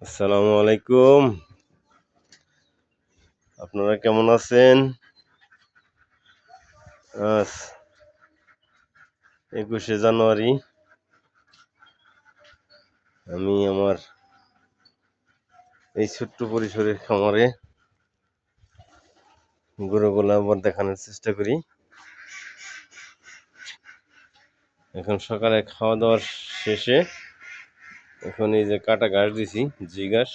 আসসালামু আলাইকুম। আপনারা কেমন আছেন? আজ 21শে জানুয়ারি আমি আমার এই ছোট্ট পরিসরের খামারে গরুগুলো আবার দেখানোর চেষ্টা করি। এখন সকালে খাওয়া দাওয়ার শেষে এখন এই যে কাটা ঘাস দিছি, জি ঘাস।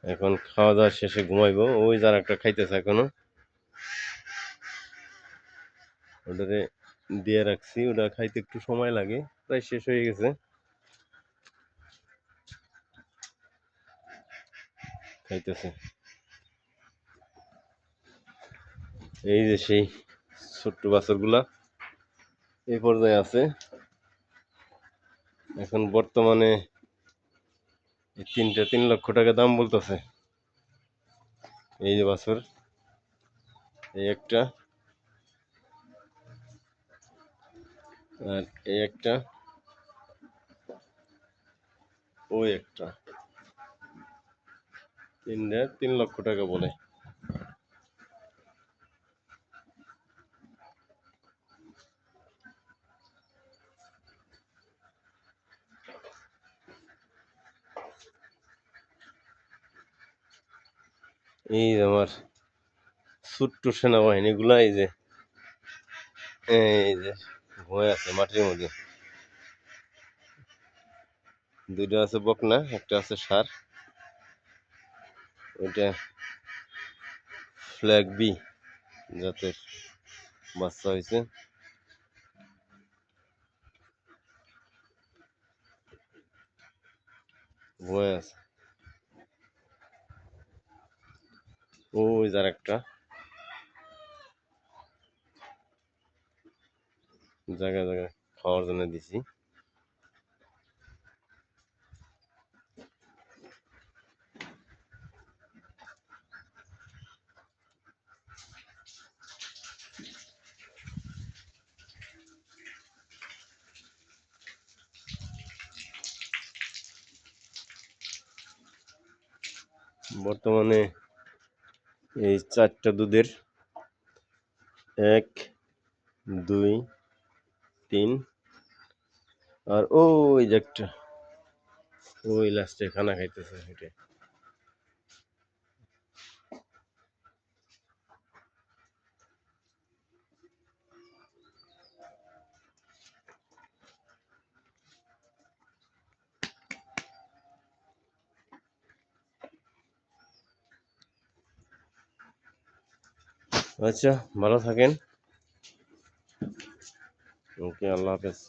এখন খাওয়া দাওয়ার শেষে ঘুমাইবো। ওই যার একটা খাইতেছে এখনো, ওটারে দিয়ে রাখছি। ওটা খাইতে একটু সময় লাগে, প্রায় শেষ হয়ে গেছে, খাইতেছে। এই যে সেই ছোট্ট বাছুরগুলা এই পর্যায়ে আছে। এখন বর্তমানে তিনটা 3 লক্ষ টাকা দাম বলতেছে। এই যে বাছুর, এই একটা আর এই একটা, ওই একটা, 3 লক্ষ টাকা বলে। এই যে আমার ছোট্ট সেনাবাহিনী গুলা এই যে ঘুমায় আছে মাটির মধ্যে। দুইটা আছে বকনা, একটা আছে ষাঁড়। ওইটা ফ্ল্যাগ বি জাতের বাচ্চা হয়েছে। ঘুমায় আছে। ওই যার একটা জায়গায় জায়গায় খাওয়ার জন্য দিছি। বর্তমানে এই 4টা দুধের 1, 2, 3, আর ওই যে একটা, ওই লাস্টে খানা খাইতেছে হেঁটে। আচ্ছা, ভালো থাকেন। ওকে, আল্লাহ হাফেজ।